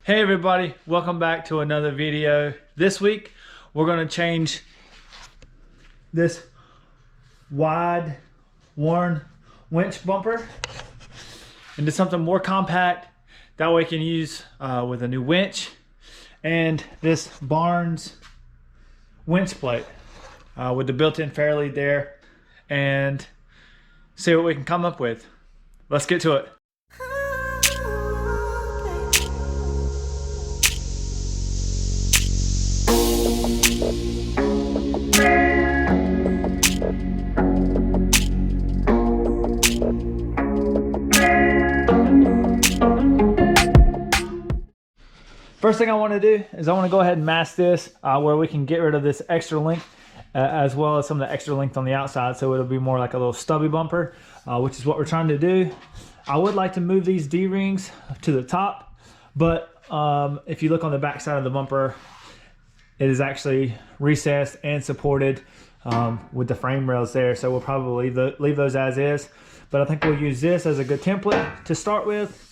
Hey everybody, welcome back to another video. This week we're going to change this wide worn winch bumper into something more compact. That way you can use with a new winch and this Barnes winch plate with the built-in fairlead there, and see what we can come up with. Let's get to it. First thing I want to do is I want to go ahead and mask this where we can get rid of this extra length as well as some of the extra length on the outside, so it'll be more like a little stubby bumper, which is what we're trying to do. I would like to move these D-rings to the top, but if you look on the back side of the bumper, it is actually recessed and supported with the frame rails there, so we'll probably leave those as is, but I think we'll use this as a good template to start with.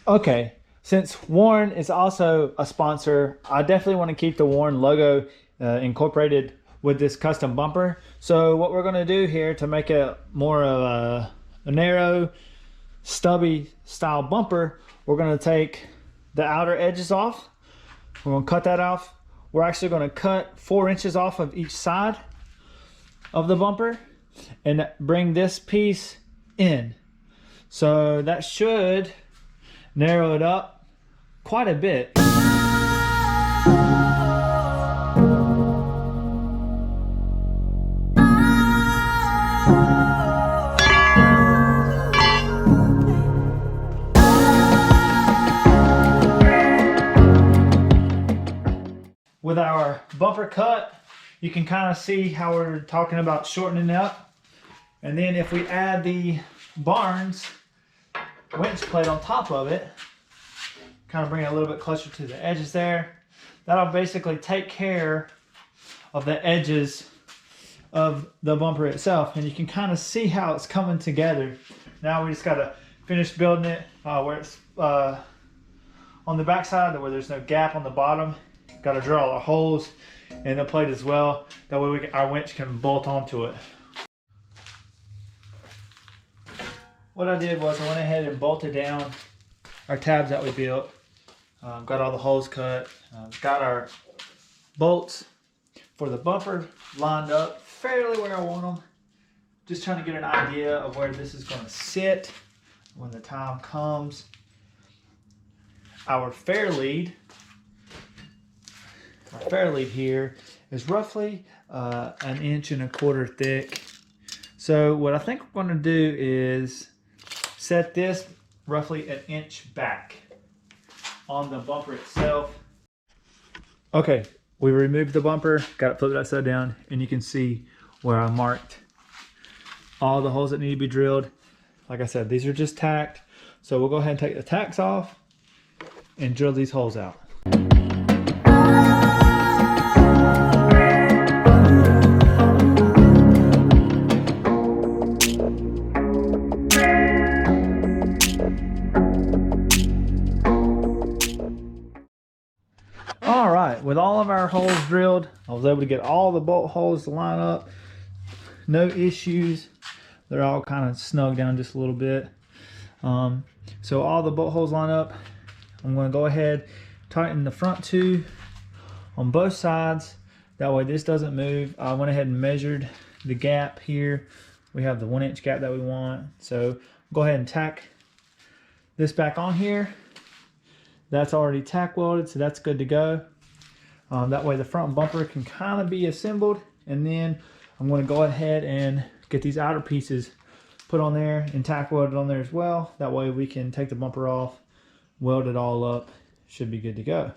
Okay, since Warren is also a sponsor, I definitely want to keep the Warren logo incorporated with this custom bumper. So what we're going to do here to make it more of a narrow, stubby style bumper, we're going to take the outer edges off. We're going to cut that off. We're actually going to cut 4 inches off of each side of the bumper and bring this piece in. So that should narrow it up quite a bit. With our bumper cut, you can kind of see how we're talking about shortening it up. And then if we add the Barnes winch plate on top of it, kind of bring it a little bit closer to the edges there, that'll basically take care of the edges of the bumper itself, and you can kind of see how it's coming together. Now we just got to finish building it where it's on the back side where there's no gap on the bottom. Got to drill all the holes in the plate as well, that way our winch can bolt onto it. What I did was I went ahead and bolted down our tabs that we built. Got all the holes cut. Got our bolts for the bumper lined up fairly where I want them. Just trying to get an idea of where this is going to sit when the time comes. Our fairlead here is roughly 1.25 inches thick. So what I think we're going to do is set this roughly 1 inch back on the bumper itself. Okay, we removed the bumper, got it flipped upside down, and you can see where I marked all the holes that need to be drilled. Like I said, these are just tacked, so we'll go ahead and take the tacks off and drill these holes out. With all of our holes drilled, I was able to get all the bolt holes to line up. No issues. They're all kind of snug down just a little bit. So all the bolt holes line up. I'm going to go ahead, tighten the front two on both sides. That way this doesn't move. I went ahead and measured the gap here. We have the 1 inch gap that we want. So go ahead and tack this back on here. That's already tack welded, so that's good to go. That way the front bumper can kind of be assembled, and then I'm going to go ahead and get these outer pieces put on there and tack welded on there as well. That way we can take the bumper off, weld it all up, should be good to go.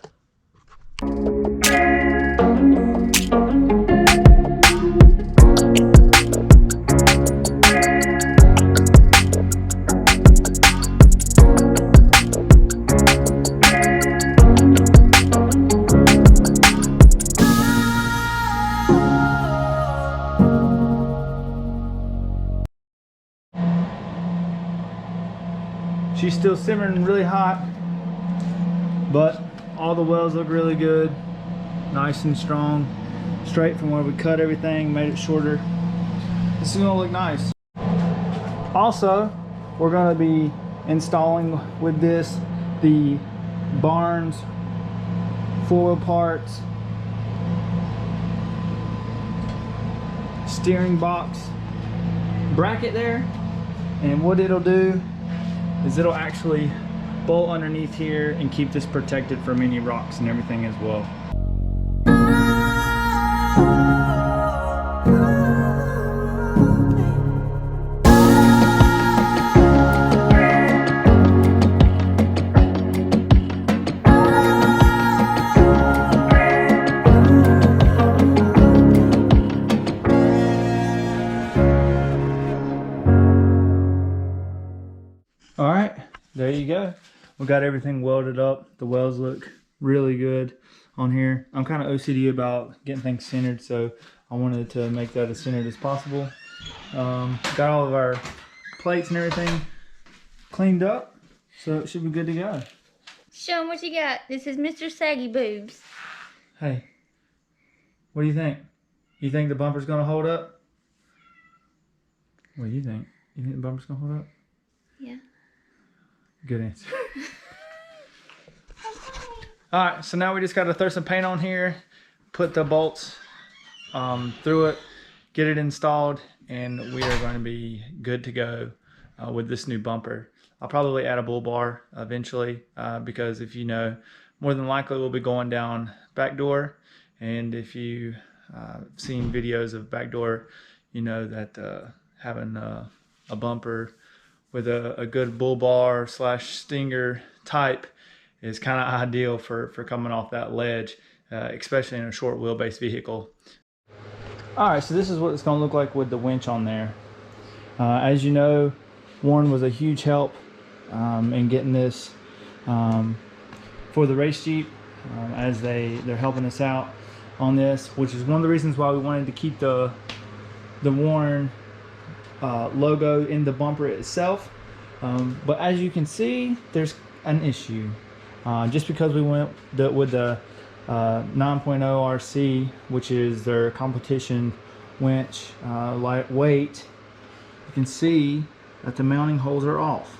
still simmering really hot, but all the welds look really good, nice and strong, straight from where we cut everything, made it shorter. This is gonna look nice. Also, we're gonna be installing with this the Barnes foil parts, steering box bracket there, and what it'll do is it'll actually bolt underneath here and keep this protected from any rocks and everything as well. All right, there you go. We got everything welded up. The welds look really good on here. I'm kind of OCD about getting things centered, so I wanted to make that as centered as possible. Got all of our plates and everything cleaned up, so it should be good to go. Show them what you got. This is Mr. Saggy Boobs. Hey, what do you think? You think the bumper's gonna hold up? What do you think? You think the bumper's gonna hold up? Yeah. Good answer. All right, so now we just got to throw some paint on here, put the bolts through it, get it installed, and we are going to be good to go with this new bumper. I'll probably add a bull bar eventually because if you know, more than likely we'll be going down back door, and if you seen videos of back door, you know that having a bumper with a good bull bar / stinger type is kind of ideal for coming off that ledge, especially in a short wheelbase vehicle. All right, so this is what it's going to look like with the winch on there. As you know, Warren was a huge help in getting this for the race Jeep, as they're helping us out on this, which is one of the reasons why we wanted to keep the Warren logo in the bumper itself. But as you can see, there's an issue. Just because we went with the 9.0 RC, which is their competition winch, lightweight, you can see that the mounting holes are off.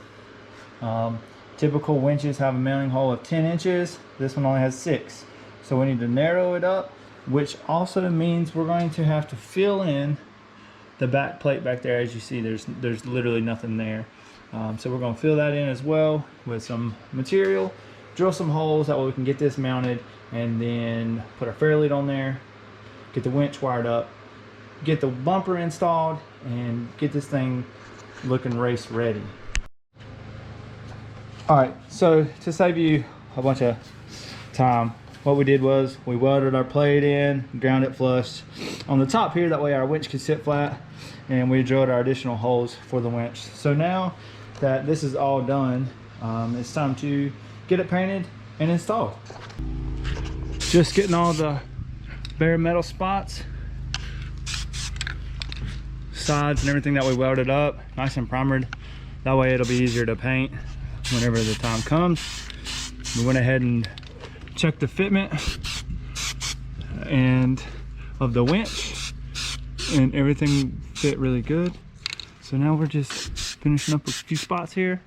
Typical winches have a mounting hole of 10 inches. This one only has 6. So we need to narrow it up, which also means we're going to have to fill in the back plate back there. As you see, there's literally nothing there. So we're going to fill that in as well with some material, drill some holes, that way we can get this mounted, and then put a fair lead on there, get the winch wired up, get the bumper installed, and get this thing looking race ready. Alright, so to save you a bunch of time, what we did was we welded our plate in, ground it flush on the top here, that way our winch could sit flat, and we drilled our additional holes for the winch. So now that this is all done, it's time to get it painted and installed. Just getting all the bare metal spots, sides and everything that we welded up nice and primered, that way it'll be easier to paint whenever the time comes. We went ahead and checked the fitment and of the winch, and everything fit really good. So now we're just finishing up a few spots here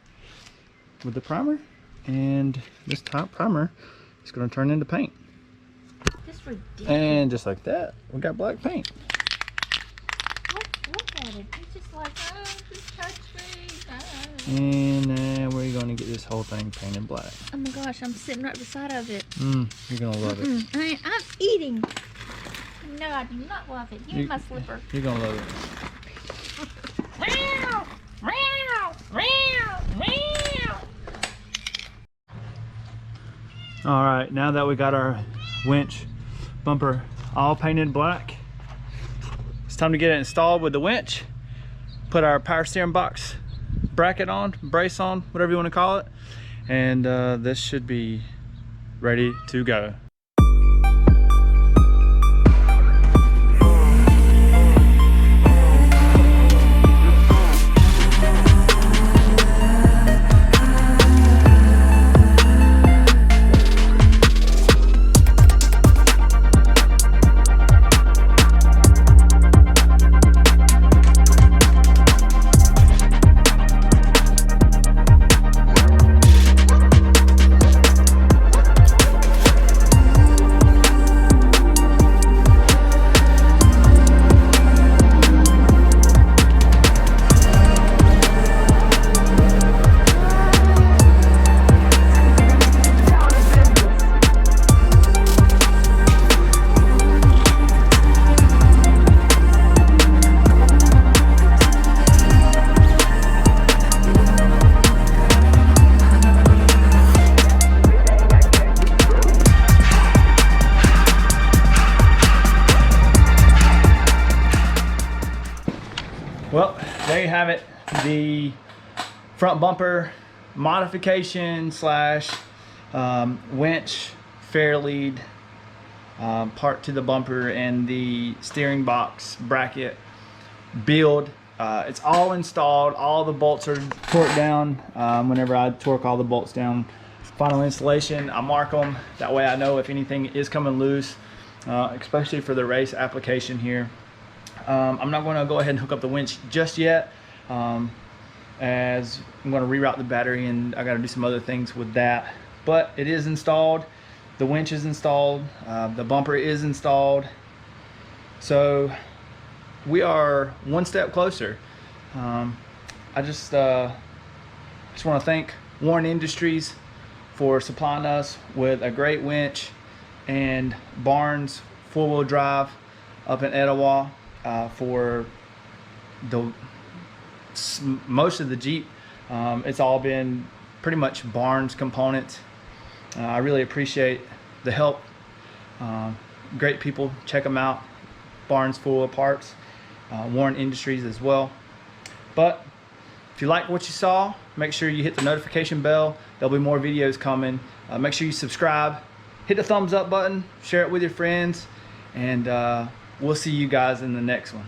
with the primer, and this top primer is going to turn into paint. That's ridiculous. And just like that, we got black paint. Look at it. It's just like, oh, just touch me. Oh. And we're going to get this whole thing painted black. Oh my gosh, I'm sitting right beside of it. You're going to love it. I'm eating. No, I do not love it. Give me my slipper. You're going to love it. All right, now that we got our winch bumper all painted black, it's time to get it installed with the winch, put our power steering box bracket on, brace on, whatever you want to call it, and this should be ready to go. have it. The front bumper modification slash winch fair lead part to the bumper and the steering box bracket build. It's all installed. All the bolts are torqued down. Whenever I torque all the bolts down, final installation, I mark them. That way I know if anything is coming loose, especially for the race application here. I'm not going to go ahead and hook up the winch just yet, as I'm going to reroute the battery and I got to do some other things with that. But it is installed. The winch is installed. The bumper is installed. So we are one step closer. I just want to thank Warren Industries for supplying us with a great winch and Barnes 4-wheel drive up in Etowah for the most of the Jeep. It's all been pretty much Barnes components. I really appreciate the help. Great people, check them out. Barnes full of parts, Warren Industries as well. But if you like what you saw, make sure you hit the notification bell. There'll be more videos coming. Make sure you subscribe, hit the thumbs up button, share it with your friends, and we'll see you guys in the next one.